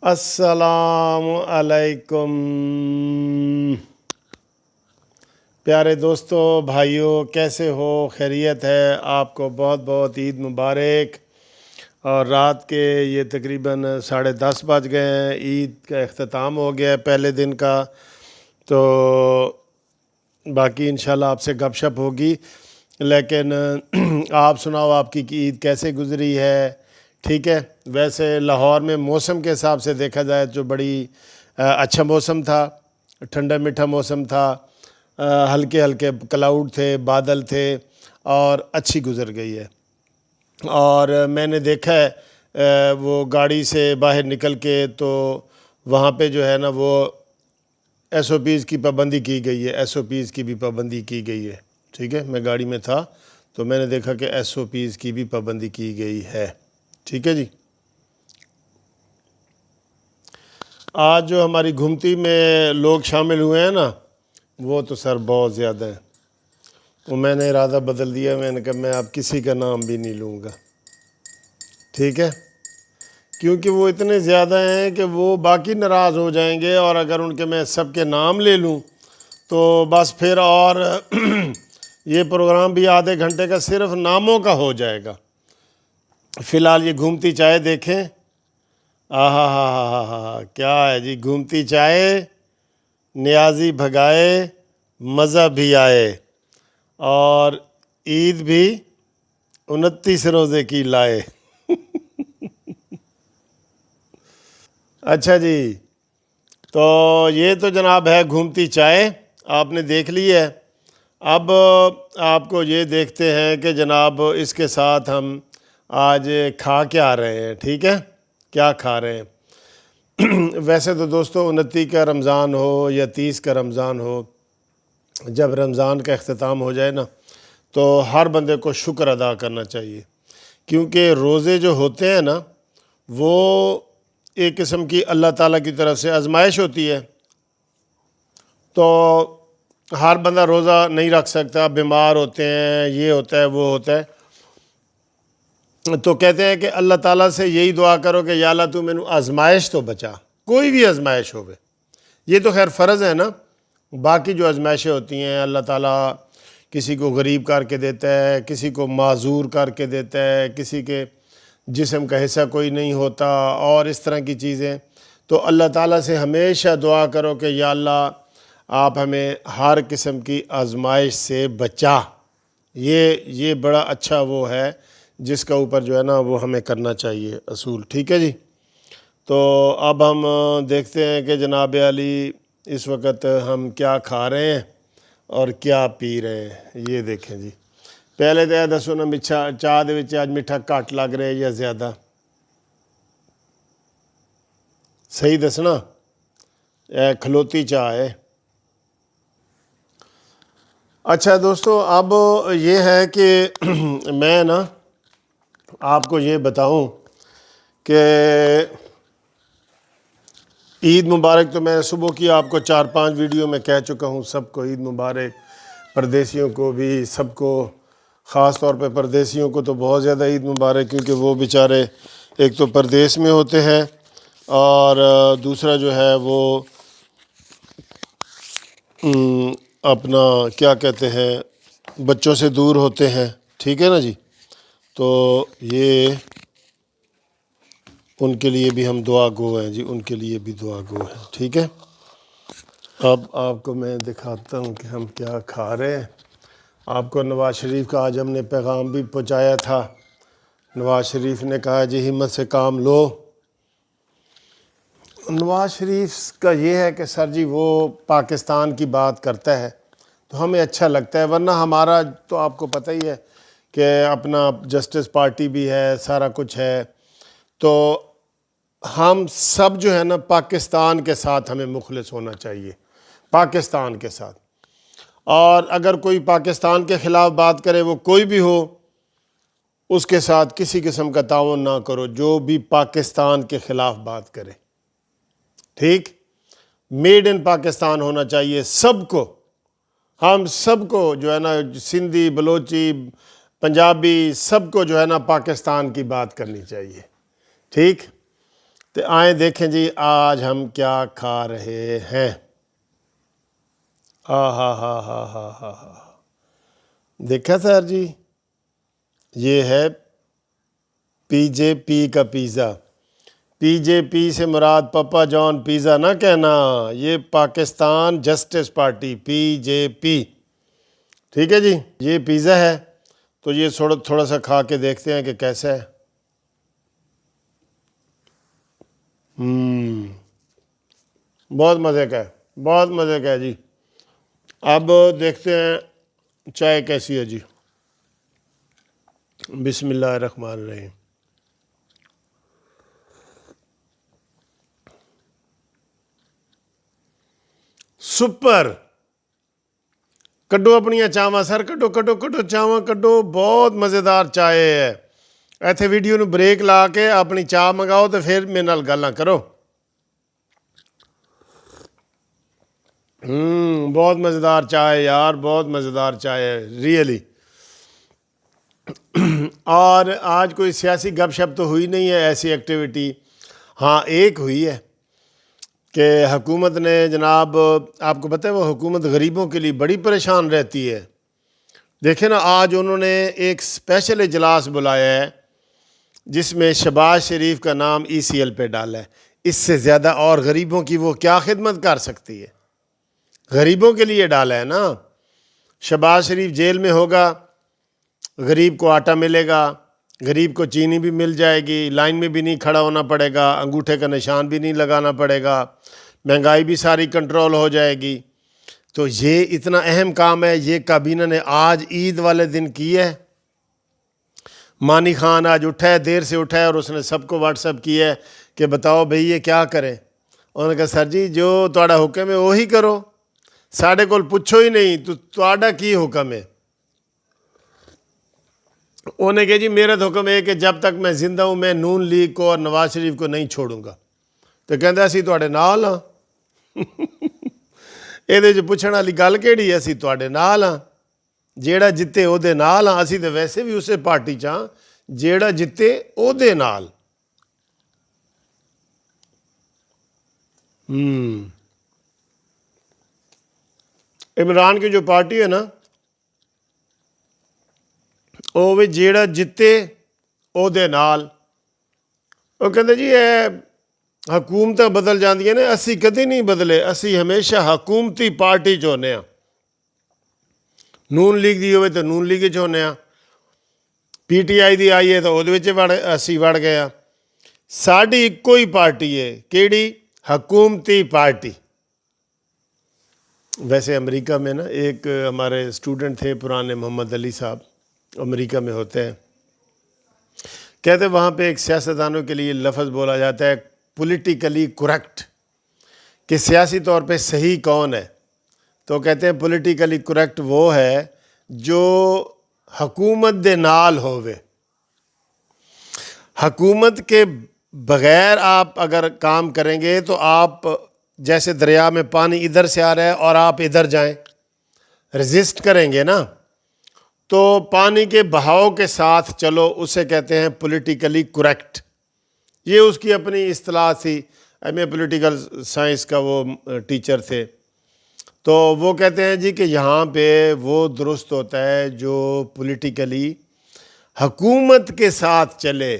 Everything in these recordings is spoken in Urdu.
السلام علیکم پیارے دوستو بھائیوں، کیسے ہو؟ خیریت ہے؟ آپ کو بہت بہت عید مبارک۔ اور رات کے یہ تقریباً 10:30 بج گئے ہیں، عید کا اختتام ہو گیا ہے پہلے دن کا، تو باقی انشاءاللہ آپ سے گپ شپ ہوگی۔ لیکن آپ سناؤ، آپ کی عید کیسے گزری ہے؟ ٹھیک ہے؟ ویسے لاہور میں موسم کے حساب سے دیکھا جائے تو بڑی اچھا موسم تھا، ٹھنڈا میٹھا موسم تھا، ہلکے ہلکے کلاؤڈ تھے، بادل تھے، اور اچھی گزر گئی ہے۔ اور میں نے دیکھا ہے وہ گاڑی سے باہر نکل کے تو وہاں پہ جو ہے نا وہ ایس او پیز کی پابندی کی گئی ہے، ایس او پیز کی بھی پابندی کی گئی ہے۔ ٹھیک ہے، میں گاڑی میں تھا تو میں نے دیکھا کہ ایس او پیز کی بھی پابندی کی گئی ہے۔ ٹھیک ہے جی۔ آج جو ہماری گھومتی میں لوگ شامل ہوئے ہیں نا، وہ تو سر بہت زیادہ ہیں۔ وہ میں نے ارادہ بدل دیا، میں نے کہا میں اب کسی کا نام بھی نہیں لوں گا۔ ٹھیک ہے، کیونکہ وہ اتنے زیادہ ہیں کہ وہ باقی ناراض ہو جائیں گے، اور اگر ان کے میں سب کے نام لے لوں تو بس پھر اور یہ پروگرام بھی آدھے گھنٹے کا صرف ناموں کا ہو جائے گا۔ فی الحال یہ گھومتی چائے دیکھیں، ہاں ہاں کیا ہے جی، گھومتی چائے، نیازی بھگائے، مزہ بھی آئے، اور عید بھی 29 روزے کی لائے۔ اچھا جی، تو یہ تو جناب ہے گھومتی چائے، آپ نے دیکھ لی ہے۔ اب آپ کو یہ دیکھتے ہیں کہ جناب اس کے ساتھ ہم آج کھا کیا رہے ہیں۔ ٹھیک ہے، کیا کھا رہے ہیں؟ ویسے تو دوستو 29 کا رمضان ہو یا 30 کا رمضان ہو، جب رمضان کا اختتام ہو جائے نا تو ہر بندے کو شکر ادا کرنا چاہیے، کیونکہ روزے جو ہوتے ہیں نا وہ ایک قسم کی اللہ تعالیٰ کی طرف سے آزمائش ہوتی ہے۔ تو ہر بندہ روزہ نہیں رکھ سکتا، بیمار ہوتے ہیں، یہ ہوتا ہے وہ ہوتا ہے، تو کہتے ہیں کہ اللہ تعالیٰ سے یہی دعا کرو کہ یا اللہ تو مینوں آزمائش تو بچا، کوئی بھی آزمائش ہوگی۔ یہ تو خیر فرض ہے نا، باقی جو آزمائشیں ہوتی ہیں اللہ تعالیٰ کسی کو غریب کر کے دیتا ہے، کسی کو معذور کر کے دیتا ہے، کسی کے جسم کا حصہ کوئی نہیں ہوتا، اور اس طرح کی چیزیں۔ تو اللہ تعالیٰ سے ہمیشہ دعا کرو کہ یا اللہ آپ ہمیں ہر قسم کی آزمائش سے بچا۔ یہ بڑا اچھا وہ ہے جس کا اوپر جو ہے نا وہ ہمیں کرنا چاہیے اصول۔ ٹھیک ہے جی، تو اب ہم دیکھتے ہیں کہ جناب علی اس وقت ہم کیا کھا رہے ہیں اور کیا پی رہے ہیں۔ یہ دیکھیں جی، پہلے تو یہ دسو نا میٹھا چاہ دے وچ آج میٹھا گھٹ لگ رہا ہے یا زیادہ؟ صحیح دسنا، کھلوتی چاہ ہے۔ اچھا دوستو، اب یہ ہے کہ میں نا آپ کو یہ بتاؤں کہ عید مبارک تو میں صبح کی آپ کو 4-5 ویڈیو میں کہہ چکا ہوں، سب کو عید مبارک، پردیسیوں کو بھی، سب کو، خاص طور پہ پردیسیوں کو تو بہت زیادہ عید مبارک، کیونکہ وہ بیچارے ایک تو پردیس میں ہوتے ہیں، اور دوسرا جو ہے وہ اپنا کیا کہتے ہیں بچوں سے دور ہوتے ہیں۔ ٹھیک ہے نا جی، تو یہ ان کے لیے بھی ہم دعا گو ہیں جی، ان کے لیے بھی دعا گو ہیں۔ ٹھیک ہے، اب آپ کو میں دکھاتا ہوں کہ ہم کیا کھا رہے ہیں۔ آپ کو نواز شریف کا آج ہم نے پیغام بھی پہنچایا تھا۔ نواز شریف نے کہا جی ہمت سے کام لو۔ نواز شریف کا یہ ہے کہ سر جی وہ پاکستان کی بات کرتا ہے تو ہمیں اچھا لگتا ہے، ورنہ ہمارا تو آپ کو پتہ ہی ہے کہ اپنا جسٹس پارٹی بھی ہے، سارا کچھ ہے، تو ہم سب جو ہے نا پاکستان کے ساتھ ہمیں مخلص ہونا چاہیے، پاکستان کے ساتھ۔ اور اگر کوئی پاکستان کے خلاف بات کرے، وہ کوئی بھی ہو، اس کے ساتھ کسی قسم کا تعاون نہ کرو جو بھی پاکستان کے خلاف بات کرے۔ ٹھیک، میڈ ان پاکستان ہونا چاہیے سب کو، ہم سب کو جو ہے نا سندھی، بلوچی، پنجابی، سب کو جو ہے نا پاکستان کی بات کرنی چاہیے۔ ٹھیک، تو آئیں دیکھیں جی آج ہم کیا کھا رہے ہیں۔ ہاں ہاں ہاں ہاں ہاں ہاں دیکھا سر جی، یہ ہے پی جے پی کا پیزا۔ پی جے پی سے مراد پپا جان پیزا نہ کہنا، یہ پاکستان جسٹس پارٹی پی جے پی، ٹھیک ہے جی۔ یہ پیزا ہے تو یہ تھوڑا سا کھا کے دیکھتے ہیں کہ کیسا ہے۔ بہت مزے کا ہے، بہت مزے کا ہے جی۔ اب دیکھتے ہیں چائے کیسی ہے جی۔ بسم اللہ الرحمن الرحیم۔ سپر، کڈو اپنی چاواں سر، کڈو کڈو کڈو چاواں کڈو، بہت مزیدار چائے ہے۔ ایتھے ویڈیو نو بریک لا کے اپنی چاہ منگاؤ تو پھر میرے نال گلاں کرو۔ بہت مزیدار چائے یار، بہت مزیدار چائے ہے ریئلی۔ اور آج کوئی سیاسی گپ شپ تو ہوئی نہیں ہے، ایسی ایکٹیویٹی ہاں ایک ہوئی ہے کہ حکومت نے جناب، آپ کو پتہ ہے وہ حکومت غریبوں کے لیے بڑی پریشان رہتی ہے۔ دیکھیں نا آج انہوں نے ایک اسپیشل اجلاس بلایا ہے جس میں شہباز شریف کا نام ECL پہ ڈالا ہے۔ اس سے زیادہ اور غریبوں کی وہ کیا خدمت کر سکتی ہے؟ غریبوں کے لیے ڈالا ہے نا۔ شہباز شریف جیل میں ہوگا، غریب کو آٹا ملے گا، غریب کو چینی بھی مل جائے گی، لائن میں بھی نہیں کھڑا ہونا پڑے گا، انگوٹھے کا نشان بھی نہیں لگانا پڑے گا، مہنگائی بھی ساری کنٹرول ہو جائے گی۔ تو یہ اتنا اہم کام ہے، یہ کابینہ نے آج عید والے دن کی ہے۔ مانی خان آج اٹھا ہے، دیر سے اٹھا ہے، اور اس نے سب کو واٹس ایپ کیا ہے کہ بتاؤ بھئی یہ کیا کریں۔ انہوں نے کہا سر جی جو تہاڈا حکم ہے وہی کرو، ساڈے کول پوچھو ہی نہیں تو تہاڈا کی حکم ہے۔ انہوں نے کہا جی میرا تو حکم ہے کہ جب تک میں زندہ ہوں میں نون لیگ کو اور نواز شریف کو نہیں چھوڑوں گا۔ تو کہندا اسی تہاڈے نال ہاں۔ ਇਹਦੇ 'ਚ ਪੁੱਛਣ ਵਾਲੀ ਗੱਲ ਕਿਹੜੀ ਹੈ؟ ਅਸੀਂ ਤੁਹਾਡੇ ਨਾਲ ਹਾਂ, ਜਿਹੜਾ ਜਿੱਤੇ ਉਹਦੇ ਨਾਲ ਹਾਂ। ਅਸੀਂ ਤਾਂ ਵੈਸੇ ਵੀ ਉਸੇ ਪਾਰਟੀ 'ਚ ਹਾਂ, ਜਿਹੜਾ ਜਿੱਤੇ ਉਹਦੇ ਨਾਲ। عمران کی جو پارٹی ہے نا ਉਹ ਵੀ ਜਿਹੜਾ ਜਿੱਤੇ ਉਹਦੇ ਨਾਲ। ਉਹ ਕਹਿੰਦੇ ਜੀ ਇਹ حکومتیں بدل جاندیاں نے، اسی کدی نہیں بدلے، اسی ہمیشہ حکومتی پارٹی چ ہونے ہاں۔ نون لیگ دی ہوئے تو نون لیگ چ ہونے ہاں، PTI دی آئی ہے تو وہ اسی وڑ گئے ہاں۔ ساڈی ایکو ہی پارٹی ہے، کیڑی؟ حکومتی پارٹی۔ ویسے امریکہ میں نا ایک ہمارے اسٹوڈنٹ تھے پرانے، محمد علی صاحب، امریکہ میں ہوتے ہیں، کہتے وہاں پہ ایک سیاستدانوں کے لیے لفظ بولا جاتا ہے پولیٹیکلی کریکٹ، کہ سیاسی طور پہ صحیح کون ہے؟ تو کہتے ہیں پولیٹیکلی کریکٹ وہ ہے جو حکومت دے نال ہووے۔ حکومت کے بغیر آپ اگر کام کریں گے تو آپ جیسے دریا میں پانی ادھر سے آ رہا ہے اور آپ ادھر جائیں، ریزسٹ کریں گے نا، تو پانی کے بہاؤ کے ساتھ چلو، اسے کہتے ہیں پولیٹیکلی کریکٹ۔ یہ اس کی اپنی اصطلاح تھی، ایم اے پولیٹیکل سائنس کا وہ ٹیچر تھے۔ تو وہ کہتے ہیں جی کہ یہاں پہ وہ درست ہوتا ہے جو پولیٹیکلی حکومت کے ساتھ چلے۔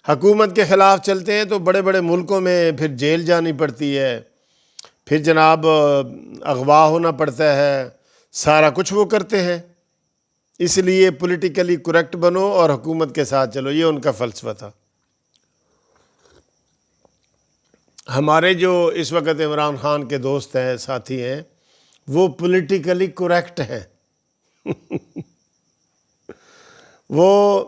حکومت کے خلاف چلتے ہیں تو بڑے بڑے ملکوں میں پھر جیل جانی پڑتی ہے، پھر جناب اغوا ہونا پڑتا ہے، سارا کچھ وہ کرتے ہیں۔ اس لیے پولیٹیکلی کریکٹ بنو اور حکومت کے ساتھ چلو، یہ ان کا فلسفہ تھا۔ ہمارے جو اس وقت عمران خان کے دوست ہیں، ساتھی ہیں، وہ پولیٹیکلی کریکٹ ہیں۔ وہ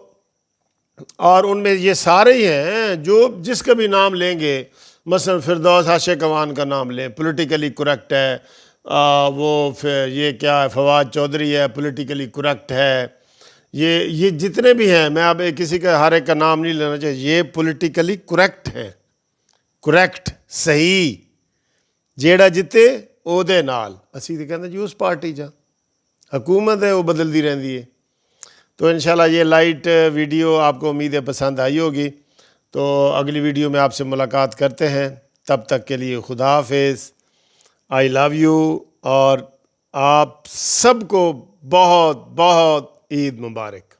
اور ان میں یہ سارے ہی ہیں جو جس کا بھی نام لیں گے، مثلا فردوس عاشق اوان کا نام لیں، پولیٹیکلی کریکٹ ہے۔ وہ یہ کیا ہے، فواد چودھری ہے، پولیٹیکلی کریکٹ ہے۔ یہ جتنے بھی ہیں، میں اب کسی کا ہر ایک کا نام نہیں لینا چاہیے، یہ پولیٹیکلی کریکٹ ہے۔ کریکٹ، صحیح، جیڑا جتے او دے نال۔ اسی تو کہتے ہیں جی اس پارٹی جا حکومت ہے وہ بدلتی رہتی ہے۔ تو انشاءاللہ یہ لائٹ ویڈیو آپ کو امید ہے پسند آئی ہوگی۔ تو اگلی ویڈیو میں آپ سے ملاقات کرتے ہیں، تب تک کے لیے خدا حافظ، آئی لو یو، اور آپ سب کو بہت بہت عید مبارک۔